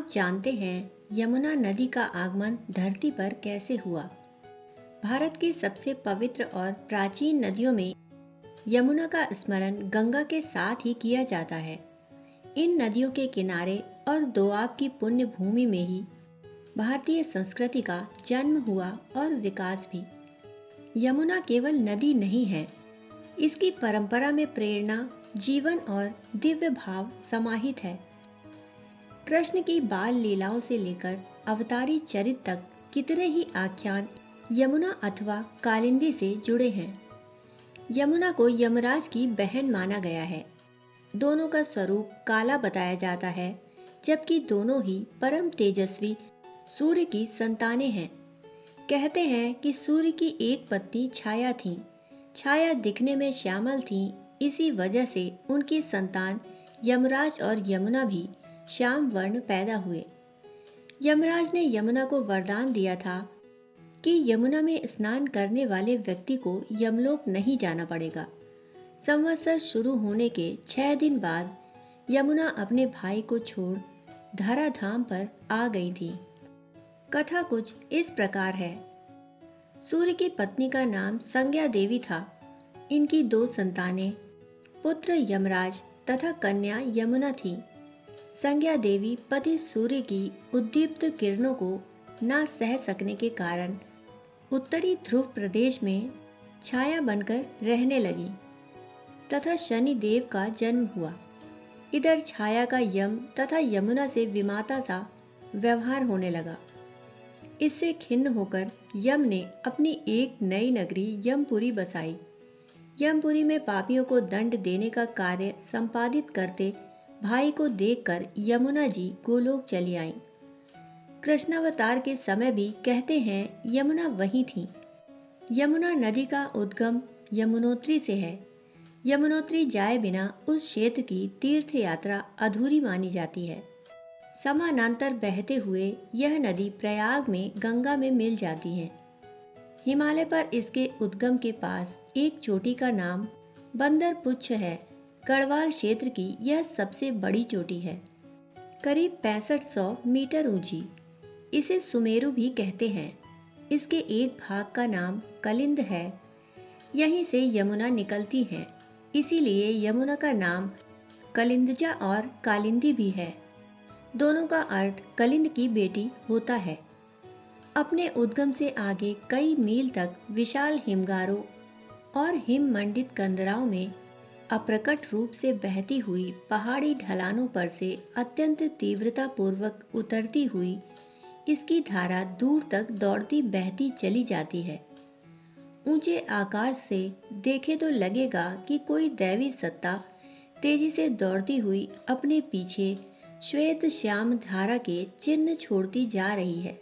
आप जानते हैं यमुना नदी का आगमन धरती पर कैसे हुआ? भारत की सबसे पवित्र और प्राचीन नदियों में यमुना का स्मरण गंगा के साथ ही किया जाता है। इन नदियों के किनारे और दोआब की पुण्य भूमि में ही भारतीय संस्कृति का जन्म हुआ और विकास भी। यमुना केवल नदी नहीं है, इसकी परंपरा में प्रेरणा, जीवन और दिव्य भाव समाहित है। कृष्ण की बाल लीलाओं से लेकर अवतारी चरित तक कितने ही आख्यान यमुना अथवा कालिंदी से जुड़े हैं। यमुना को यमराज की बहन माना गया है। दोनों का स्वरूप काला बताया जाता है, जबकि दोनों ही परम तेजस्वी सूर्य की संतानें हैं। कहते हैं कि सूर्य की एक पत्नी छाया थी। छाया दिखने में श्यामल थी, इसी वजह से उनकी संतान यमराज और यमुना भी श्याम वर्ण पैदा हुए। यमराज ने यमुना को वरदान दिया था कि यमुना में स्नान करने वाले व्यक्ति को यमलोक नहीं जाना पड़ेगा। संवत्सर शुरू होने के 6 दिन बाद यमुना अपने भाई को छोड़ धराधाम पर आ गई थी। कथा कुछ इस प्रकार है। सूर्य की पत्नी का नाम संज्ञा देवी था। इनकी 2 संतानें, पुत्र यमराज तथा कन्या यमुना थी। संज्ञा देवी पति सूर्य की उद्दीप्त किरणों को ना सह सकने के कारण उत्तरी ध्रुव प्रदेश में छाया बनकर रहने लगी तथा शनि देव का जन्म हुआ। इधर छाया का यम तथा यमुना से विमाता सा व्यवहार होने लगा। इससे खिन्न होकर यम ने अपनी एक नई नगरी यमपुरी बसाई। यमपुरी में पापियों को दंड देने का कार्य संपादित करते भाई को देखकर यमुना जी गोलोक चली आईं। कृष्णावतार के समय भी कहते हैं यमुना वहीं थी। यमुना नदी का उद्गम यमुनोत्री से है। यमुनोत्री जाए बिना उस क्षेत्र की तीर्थ यात्रा अधूरी मानी जाती है। समानांतर बहते हुए यह नदी प्रयाग में गंगा में मिल जाती है। हिमालय पर इसके उद्गम के पास एक चोटी का नाम बंदर पुच्छ है। गढ़वाल क्षेत्र की यह सबसे बड़ी चोटी है, करीब 6500 मीटर ऊंची। इसे सुमेरु भी कहते हैं। इसके एक भाग का नाम कलिंद है। यहीं से यमुना निकलती है, इसीलिए यमुना का नाम कलिंदजा और कालिंदी भी है। दोनों का अर्थ कलिंद की बेटी होता है। अपने उद्गम से आगे कई मील तक विशाल हिमगारों और हिम मंडित कंदराओं में अप्रकट रूप से बहती हुई पहाड़ी ढलानों पर से अत्यंत तीव्रता पूर्वक उतरती हुई इसकी धारा दूर तक दौड़ती बहती चली जाती है। ऊंचे आकाश से देखे तो लगेगा कि कोई दैवी सत्ता तेजी से दौड़ती हुई अपने पीछे श्वेत श्याम धारा के चिन्ह छोड़ती जा रही है।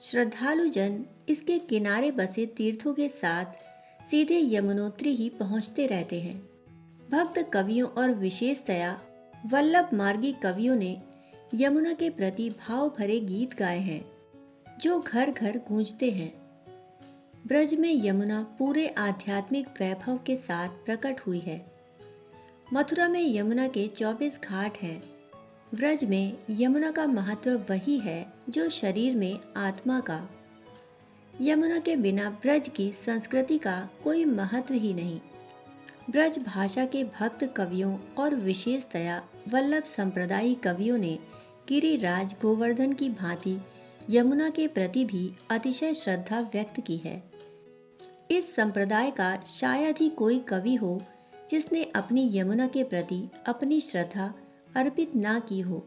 श्रद्धालु जन इसके किनारे बसे तीर्थों के साथ सीधे यमुनोत्री ही पहुंचते रहते हैं। भक्त कवियों और विशेषतया वल्लभ मार्गी कवियों ने यमुना के प्रति भाव भरे गीत गाए हैं, जो घर घर गूंजते हैं। ब्रज में यमुना पूरे आध्यात्मिक वैभव के साथ प्रकट हुई है। मथुरा में यमुना के 24 घाट हैं। ब्रज में यमुना का महत्व वही है जो शरीर में आत्मा का। यमुना के बिना ब्रज की संस्कृति का कोई महत्व ही नहीं। ब्रज भाषा के भक्त कवियों और विशेषतया वल्लभ संप्रदायी कवियों ने गिरिराज गोवर्धन की भांति यमुना के प्रति भी अतिशय श्रद्धा व्यक्त की है। इस संप्रदाय का शायद ही कोई कवि हो जिसने अपनी यमुना के प्रति अपनी श्रद्धा अर्पित ना की हो।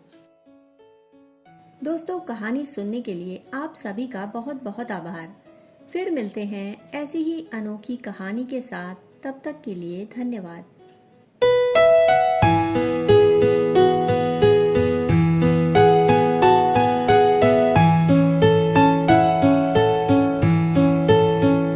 दोस्तों, कहानी सुनने के लिए आप सभी का बहुत बहुत आभार। फिर मिलते हैं ऐसी ही अनोखी कहानी के साथ। तब तक के लिए धन्यवाद।